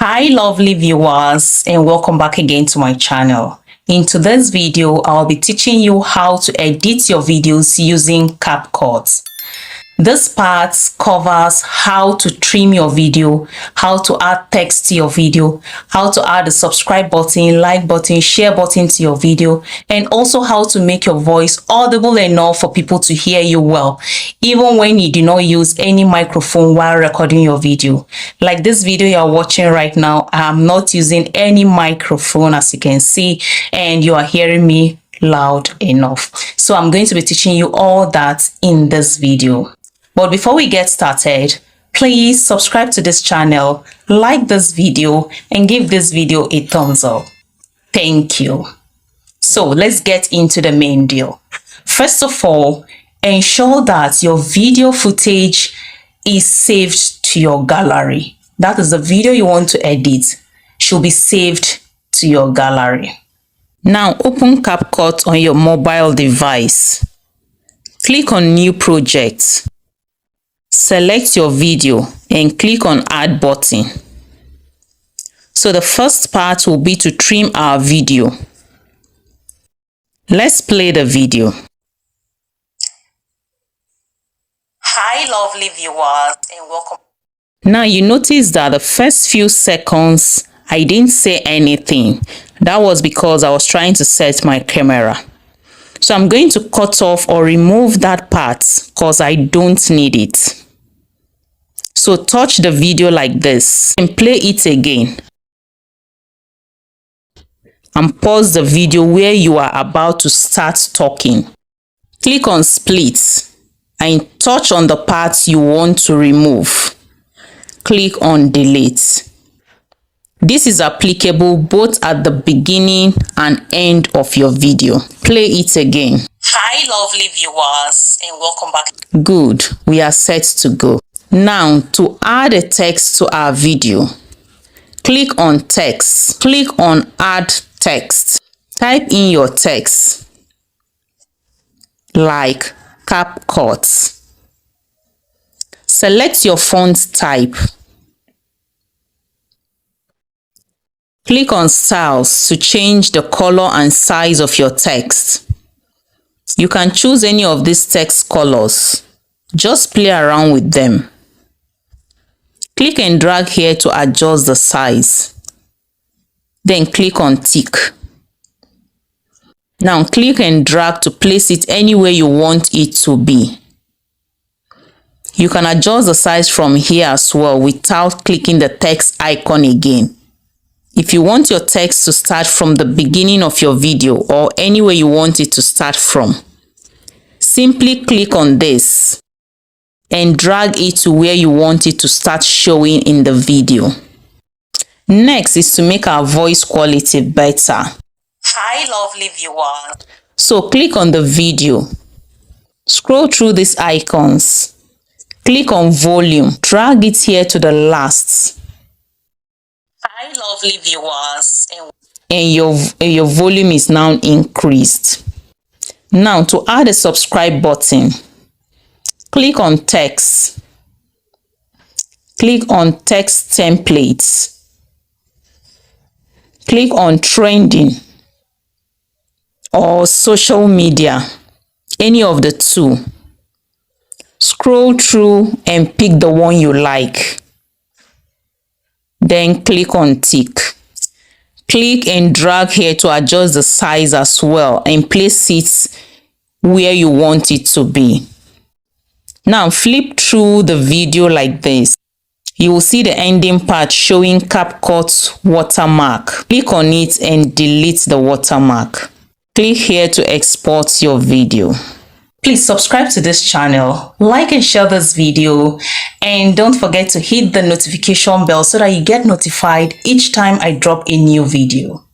Hi lovely viewers, and welcome back again to my channel. In today's video, I'll be teaching you how to edit your videos using CAPCUT. This part covers how to trim your video, how to add text to your video, how to add a subscribe button, like button, share button to your video, and also how to make your voice audible enough for people to hear you well, even when you do not use any microphone while recording your video. Like this video you're watching right now, I'm not using any microphone, as you can see, and you are hearing me loud enough. So I'm going to be teaching you all that in this video. But before we get started, please subscribe to this channel, like this video, and give this video a thumbs up. Thank you. So let's get into the main deal. First of all, ensure that your video footage is saved to your gallery. That is the video you want to edit should be saved to your gallery. Now open CAPCUT on your mobile device. Click on New Project. Select your video and click on Add button. So the first part will be to trim our video. Let's play the video. Hi lovely viewers, and welcome. Now you notice that the first few seconds I didn't say anything. That was because I was trying to set my camera. So I'm going to cut off or remove that part because I don't need it. So touch the video like this and play it again. And pause the video where you are about to start talking. Click on Split and touch on the parts you want to remove. Click on Delete. This is applicable both at the beginning and end of your video. Play it again. Hi lovely viewers, and welcome back. Good, we are set to go. Now to add a text to our video, click on Text. Click on Add Text. Type in your text like CAPCUT. Select your font type. Click on Styles to change the color and size of your text. You can choose any of these text colors. Just play around with them. Click and drag here to adjust the size. Then click on Tick. Now click and drag to place it anywhere you want it to be. You can adjust the size from here as well without clicking the text icon again. If you want your text to start from the beginning of your video or anywhere you want it to start from, simply click on this and drag it to where you want it to start showing in the video. Next is to make our voice quality better. Hi lovely viewer. So click on the video. Scroll through these icons. Click on volume. Drag it here to the last. Hi lovely viewers, and your volume is now increased. Now to add a subscribe button, click on Text. Click on Text Templates. Click on Trending or Social Media, any of the two. Scroll through and pick the one you like. Then click on Tick. Click and drag here to adjust the size as well and place it where you want it to be. Now flip through the video like this. You will see the ending part showing CAPCUT watermark. Click on it and delete the watermark. Click here to export your video. Please subscribe to this channel, like and share this video, and don't forget to hit the notification bell so that you get notified each time I drop a new video.